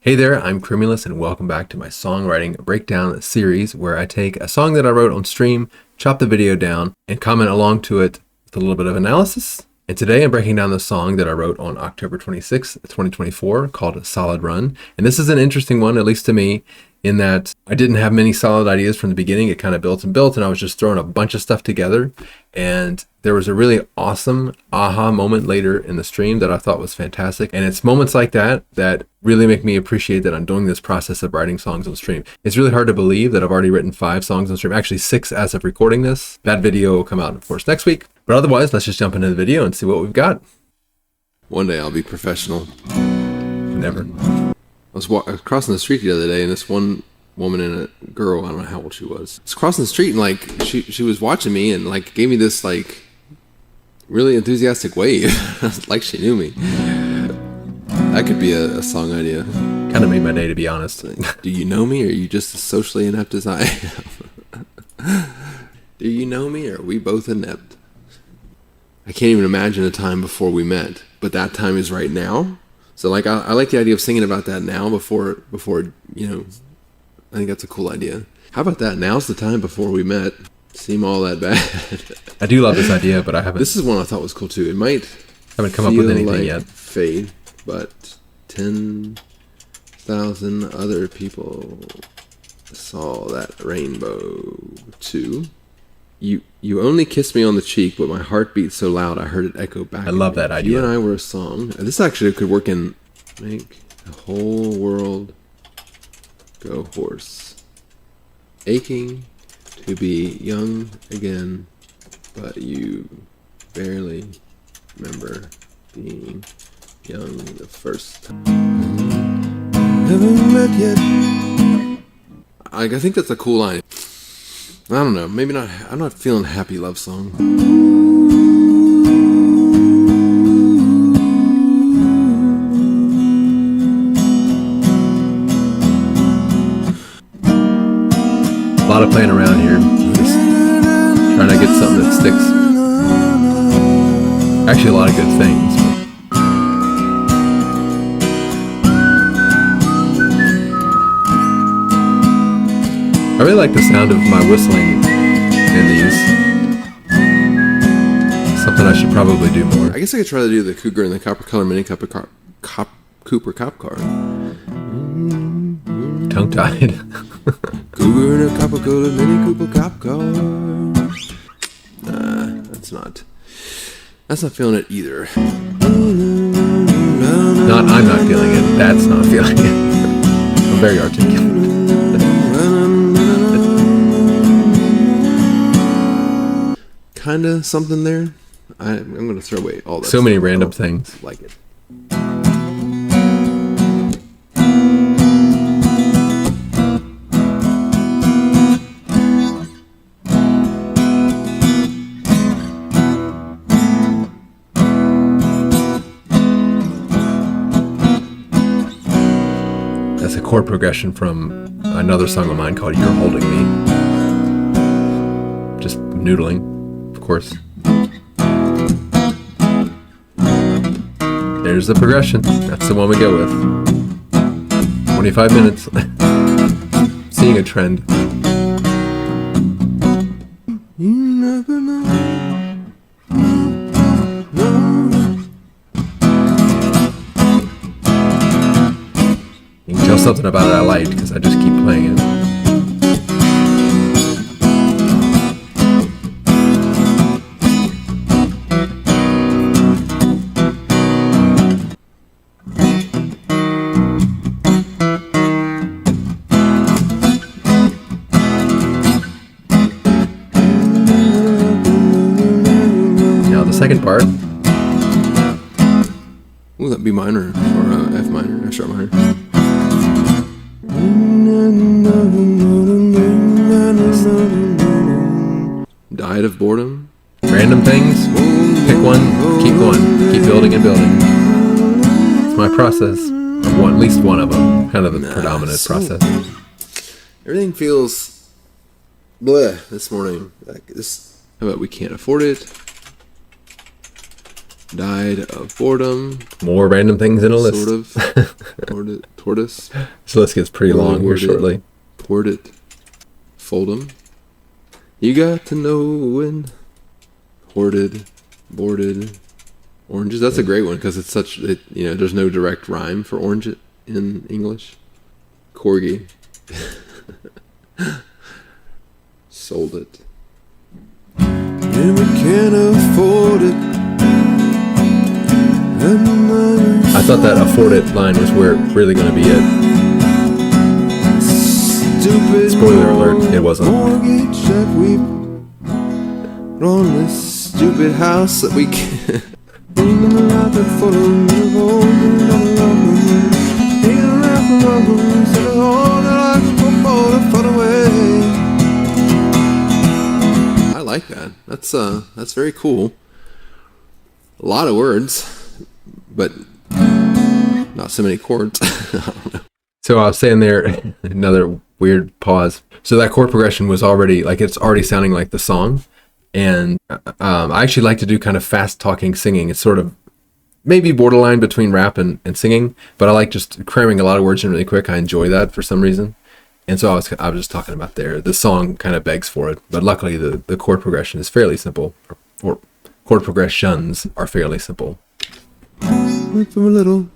Hey there, I'm Crimulus and welcome back to my songwriting breakdown series where I take a song that I wrote on stream, chop the video down, and comment along to it with a little bit of analysis. And today I'm breaking down the song that I wrote on October 26th, 2024 called Solid Run. And this is an interesting one, at least to me, in that I didn't have many solid ideas from the beginning. It kind of built and built and I was just throwing a bunch of stuff together. And there was a really awesome aha moment later in the stream that I thought was fantastic. And it's moments like that that really make me appreciate that I'm doing this process of writing songs on stream. It's really hard to believe that I've already written 5 songs on stream, actually 6 as of recording this. That video will come out, of course, next week. But otherwise, let's just jump into the video and see what we've got. One day I'll be professional. Never. I was crossing the street the other day, and this one woman and a girl, I don't know how old she was, crossing the street, and like she was watching me and like gave me this like really enthusiastic wave, like she knew me. That could be a song idea. Kind of made my day, to be honest. Do you know me, or are you just as socially inept as I am? Do you know me, or are we both inept? I can't even imagine a time before we met, but that time is right now. So like I like the idea of singing about that now before you know. I think that's a cool idea. How about that? Now's the time before we met. Seem all that bad. I do love this idea, but I haven't. This is one I thought was cool too. It might haven't come up with anything like yet. Fade, but 10,000 other people saw that rainbow too. You only kissed me on the cheek, but my heart beat so loud I heard it echo back. I love that idea. You and I were a song. This actually could work in make the whole world go hoarse. Aching to be young again, but you barely remember being young the first time. Haven't met yet. I think that's a cool line. I don't know, maybe not. I'm not feeling happy love song. A lot of playing around here. Just trying to get something that sticks. Actually, a lot of good things. I really like the sound of my whistling in these. Something I should probably do more. I guess I could try to do the Cougar and the Copper Color Mini Cooper Cop Car. Tongue-tied. Cougar and a Copper Color Mini Cooper Cop Car. That's not feeling it either. I'm not feeling it. That's not feeling it. I'm very articulate. Kinda something there. I'm gonna throw away all that. So many random things. Like it. That's a chord progression from another song of mine called You're Holding Me. Just noodling, of course. There's the progression. That's the one we go with. 25 minutes. Seeing a trend. You never know. You can tell something about it I liked because I just keep playing it. Now the second part. Ooh, that B minor or F minor, F sharp minor. Died of boredom. Random things. Pick one. Keep going. Keep building and building. It's my process. Or at least one of them. Kind of the predominant process. Everything feels bleh this morning. Like this. How about we can't afford it? Died of boredom. More random things in a list. Sort of. Tortoise. This list gets pretty long here shortly. Poured it. Fold 'em. You got to know when. Hoarded. Boarded. Oranges. That's a great one because it's such. There's no direct rhyme for orange in English. Corgi. Sold it. And we can't afford it. I thought that afford it line was where really going to be it. Stupid. Spoiler alert, it wasn't. Mortgage that we on this stupid house that we can't. I like that. That's very cool. A lot of words, but not so many chords. So I was saying there, another weird pause. So that chord progression was already, it's already sounding like the song. And I actually like to do kind of fast talking singing. It's sort of maybe borderline between rap and singing, but I like just cramming a lot of words in really quick. I enjoy that for some reason. And so I was just talking about there. The song kind of begs for it, but luckily the chord progression is fairly simple, or chord progressions are fairly simple. Went from a little.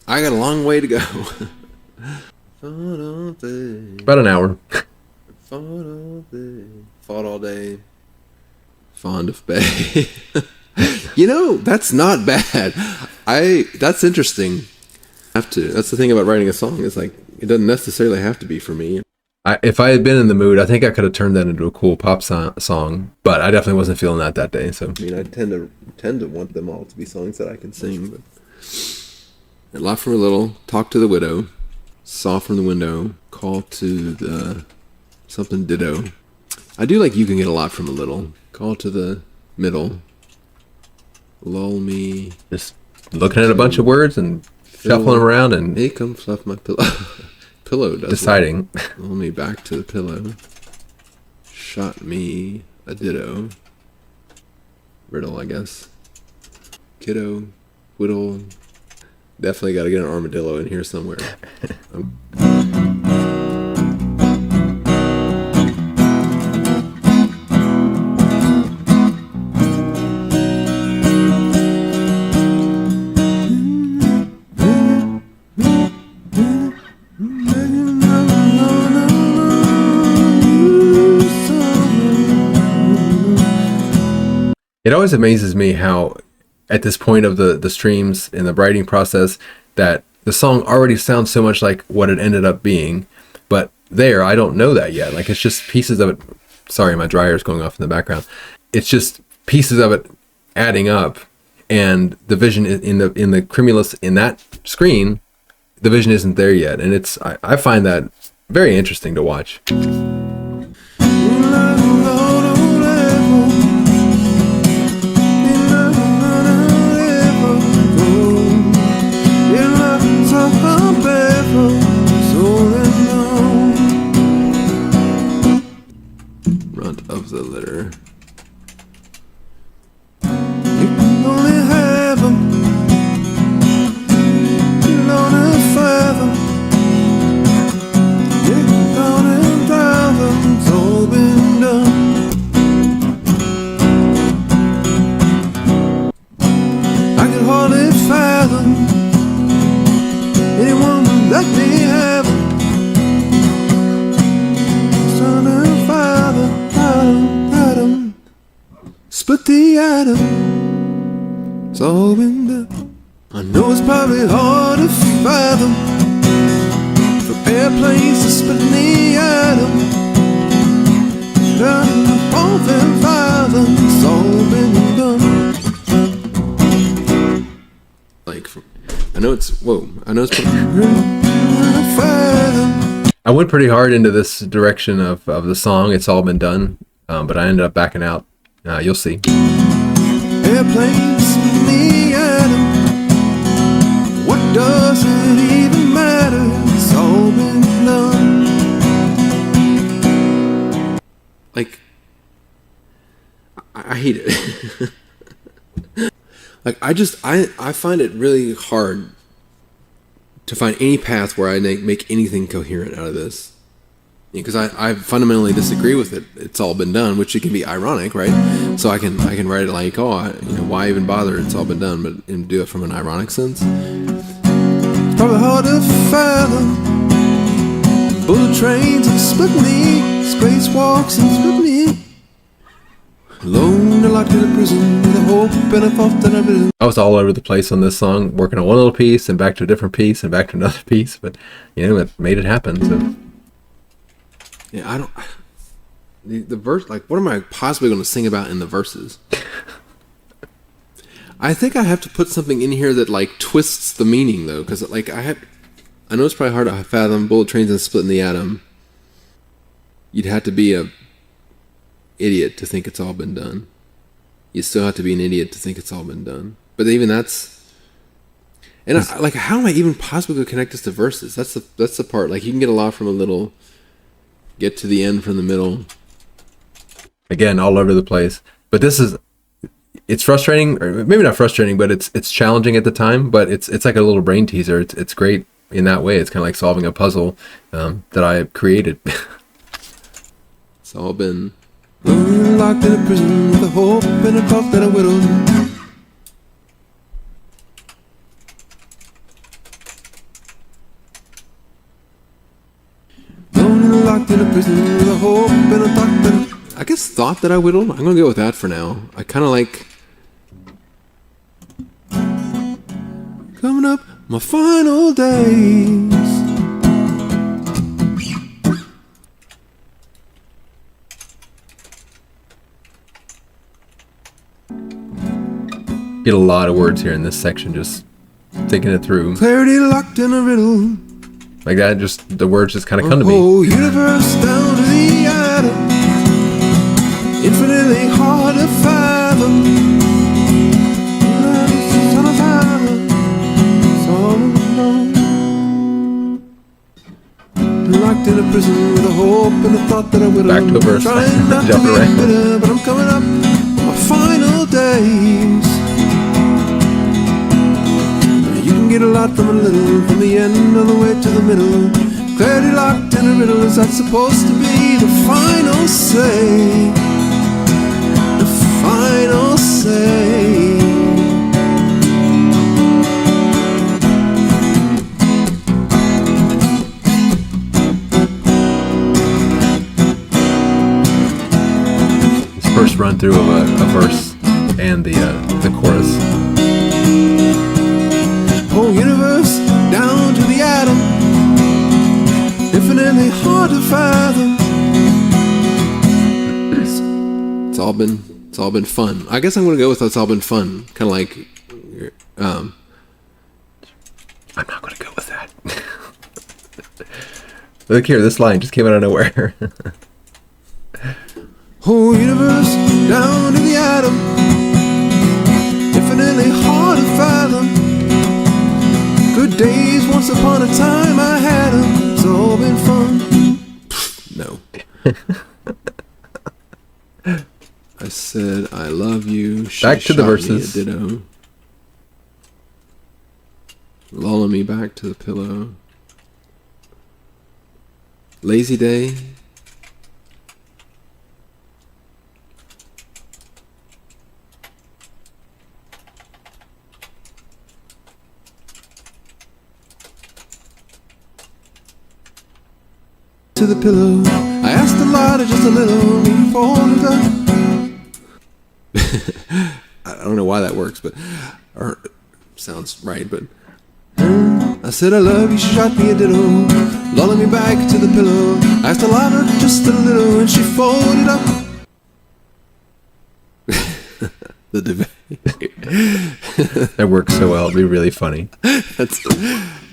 I got a long way to go. About an hour. Fought all day. Fond of Bay. That's not bad. That's interesting. That's the thing about writing a song, is it doesn't necessarily have to be for me. If I had been in the mood, I think I could have turned that into a cool pop song, but I definitely wasn't feeling that day. So I tend to want them all to be songs that I can sing. But a lot from a little. Talk to the widow. Saw from the window. Call to the something ditto. I do like you can get a lot from a little. Call to the middle. Lull me. Just looking at a bunch of words and shuffling them around and hey, come fluff my pillow. Pillow does deciding. Lull me back to the pillow. Shot me a ditto. Riddle, I guess. Kiddo. Whittle. Definitely got to get an armadillo in here somewhere. It always amazes me how at this point of the streams in the writing process that the song already sounds so much like what it ended up being, but I don't know that yet. It's just pieces of it. Sorry, my dryer is going off in the background. It's just pieces of it adding up, and the vision in the cumulus in that screen, the vision isn't there yet, and I find that very interesting to watch. Of the litter. You can only have them. You can only fathom. You can only drive them. It's all been done. I can hardly fathom anyone would let me have them. Son and father. Atom, split the atom. It's all been done. I know it's probably hard to fathom for airplanes to split the atom. Both and fathom. It's all been done. I know it's I went pretty hard into this direction of the song. It's all been done, but I ended up backing out. You'll see. Airplanes in the atom. What does it even matter? It's all been done. hate it. Like, I find it really hard to find any path where I make anything coherent out of this. Because I fundamentally disagree with it. It's all been done, which it can be ironic, right? So I can write it like, why even bother? It's all been done, but and do it from an ironic sense. It's probably hard to fathom. Bullet trains and split me, spacewalks and split me. Alone and locked in a prison with a hope and a thought that I've been. I was all over the place on this song, working on one little piece and back to a different piece and back to another piece, but it made it happen. So yeah, I don't. The verse, like, what am I possibly going to sing about in the verses? I think I have to put something in here that like twists the meaning though, because like I know it's probably hard to fathom. Bullet trains and splitting the atom. You'd have to be a idiot to think it's all been done. You still have to be an idiot to think it's all been done. But even that's, and like, how am I even possibly going to connect this to verses? That's the part. Like, you can get a lot from a little, get to the end from the middle. Again, all over the place. But it's frustrating, or maybe not frustrating, but it's challenging at the time. But it's like a little brain teaser. It's great in that way. It's kind of like solving a puzzle that I created. It's all been locked in a prison with a hope and a thought that I whittled. Locked in a prison with a hope and a thought that I guess thought that I whittled. I'm gonna go with that for now. I kind of like coming up my final days. Get a lot of words here in this section, just thinking it through. Clarity locked in a riddle. Like that, just the words just kind of come to me. Oh, universe down to the atom, infinitely hard to fathom. Locked in a prison with a hope and a thought that I would. Back to a verse. Trying not to be bitter, but I'm coming up on my final days. You can get a lot from a little, from the end all the way to the middle. Clarity locked in a riddle, is that supposed to be the final say? The final say. This first run through of a verse and the chorus. Whole universe down to the atom, infinitely hard to fathom. It's all been fun. I guess I'm gonna go with it's all been fun. Kind of like, I'm not gonna go with that. Look here, this line just came out of nowhere. Whole universe down to the atom, infinitely hard to fathom. Good days, once upon a time I had them. It's all been fun. No. I said I love you. She back to the verses. Me a ditto. Lulling me back to the pillow. Lazy day. To the pillow, I asked a lot of just a little. We folded up. I don't know why that works, but or sounds right. But I said I love you. She shot me a ditto, lulling me back to the pillow. I asked a lot of just a little, and she folded up. The debate. That works so well. It'd be really funny.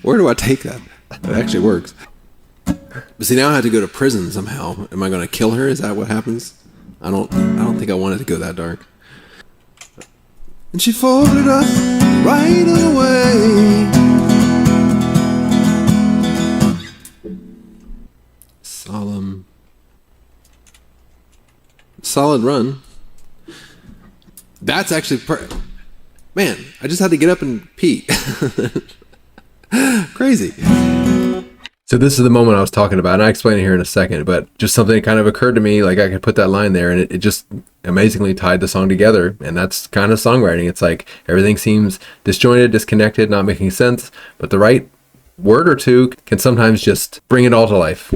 Where do I take that? It actually works. But see, now I have to go to prison somehow. Am I going to kill her? Is that what happens? I don't think I wanted to go that dark. And she folded up right away. Solid run. That's actually man, I just had to get up and pee. Crazy. So this is the moment I was talking about, and I'll explain it here in a second, but just something that kind of occurred to me, like I could put that line there, and it just amazingly tied the song together, and that's kind of songwriting. It's like everything seems disjointed, disconnected, not making sense, but the right word or two can sometimes just bring it all to life.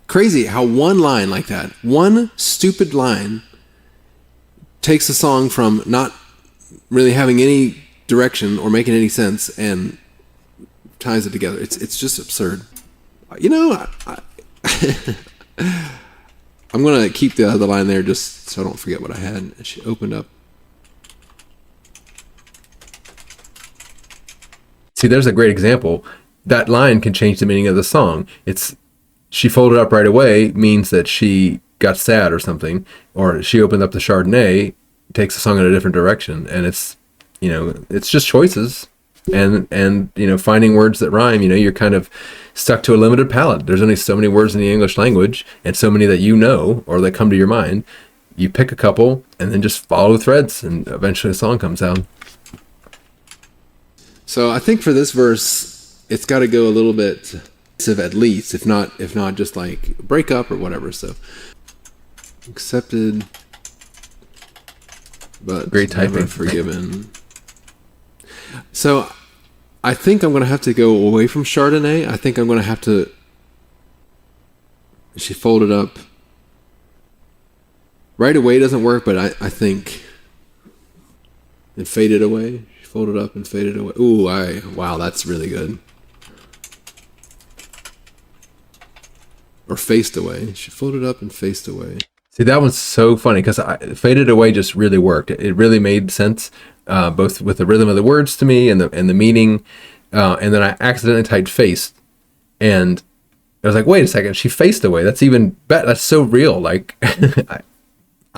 Crazy how one line like that, one stupid line, takes a song from not really having any direction or making any sense and ties it together. It's just absurd. You know, I'm gonna keep the other line there just so I don't forget what I had. She opened up. See, there's a great example. That line can change the meaning of the song. It's she folded up right away means that she got sad or something, or she opened up the Chardonnay takes the song in a different direction, and it's, you know, it's just choices. And you know, finding words that rhyme. You know, you're kind of stuck to a limited palette. There's only so many words in the English language, and so many that you know or that come to your mind. You pick a couple and then just follow the threads, and eventually a song comes out. So I think for this verse, it's got to go a little bit at least, if not just like break up or whatever. So accepted, but great typing, never forgiven. So I think I'm going to have to go away from Chardonnay. I think I'm going to have to... She folded up. Right away doesn't work, but I think... It faded away. She folded up and faded away. Ooh, wow, that's really good. Or faced away. She folded up and faced away. See, that one's so funny because faded away just really worked. It really made sense, both with the rhythm of the words to me and the meaning. And then I accidentally typed faced, and I was like, wait a second, she faced away. That's even better. That's so real. Like, I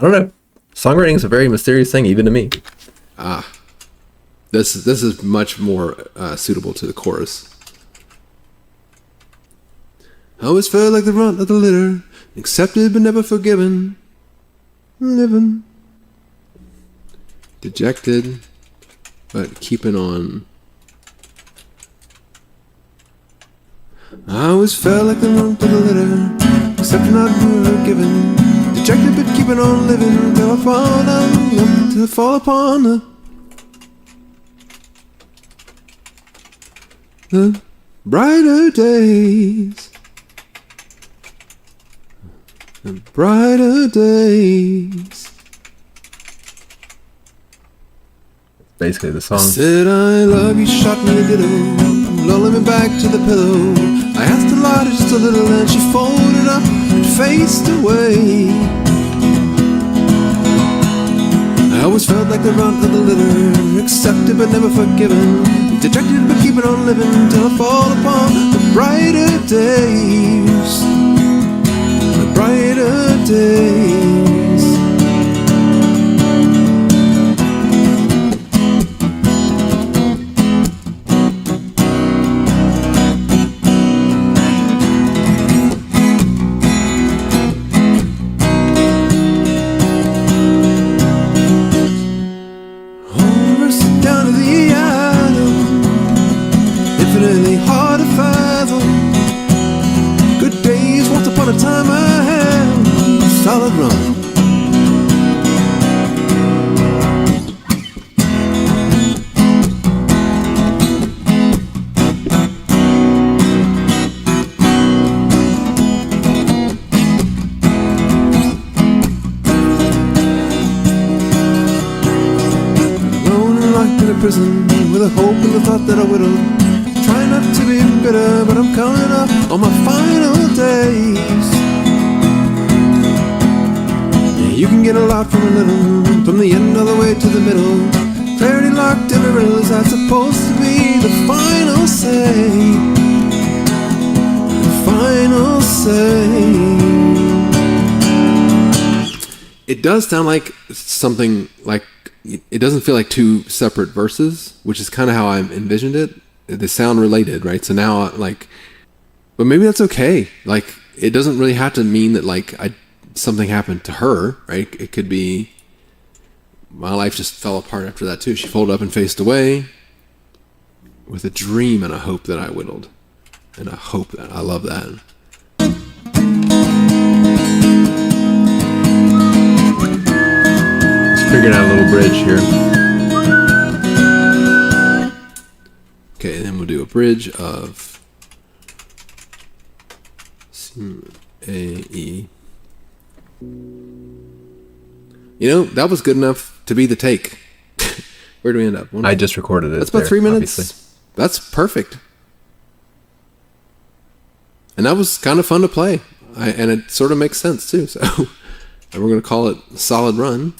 don't know. Songwriting is a very mysterious thing, even to me. This is much more suitable to the chorus. I always felt like the runt of the litter, accepted but never forgiven, living, dejected, but keeping on. I always felt like the runt of the litter, accepted not forgiven, dejected but keeping on living, till I fall down, till I fall upon the brighter days. The brighter days. Basically the song. I said I love you, shot me a ditto, lulling me back to the pillow. I asked her lighter just a little, and she folded up and faced away. I always felt like the runt of the litter, accepted but never forgiven, dejected but keeping on living, till I fall upon the brighter days. The brighter days. Down to the atom, infinitely hard to fathom. Good days, once upon a time I had a solid run. Prison with a hope and the thought that I whittle. Try not to be bitter, but I'm coming up on my final days. Yeah, you can get a lot from a little, from the end all the way to the middle. Clarity locked in the riddle, is that supposed to be the final say? The final say. It does sound like something like, it doesn't feel like two separate verses, which is kind of how I envisioned it. They sound related, right? So now, like, but maybe that's okay. Like, it doesn't really have to mean that, like, something happened to her, right? It could be my life just fell apart after that too. She folded up and faced away with a dream and a hope that I whittled. And a hope that I love that. Just figuring out a little bridge here. Okay, and then we'll do a bridge of C, A, E. You know, that was good enough to be the take. Where do we end up? I just recorded it. That's about 3 minutes. Obviously. That's perfect. And that was kind of fun to play. And it sort of makes sense too. So and we're going to call it Solid Run.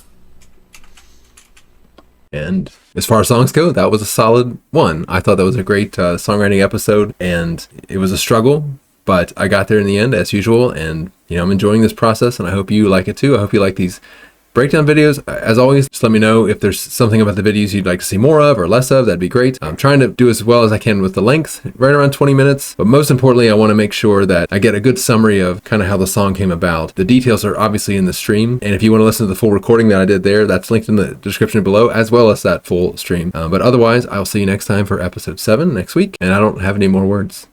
And as far as songs go, that was a solid one. I thought that was a great songwriting episode, and it was a struggle, but I got there in the end as usual. And, you know, I'm enjoying this process, and I hope you like it too. I hope you like these breakdown videos. As always, just let me know if there's something about the videos you'd like to see more of or less of. That'd be great. I'm trying to do as well as I can with the length, right around 20 minutes. But most importantly, I want to make sure that I get a good summary of kind of how the song came about. The details are obviously in the stream. And if you want to listen to the full recording that I did there, that's linked in the description below, as well as that full stream. But otherwise, I'll see you next time for episode 7 next week. And I don't have any more words.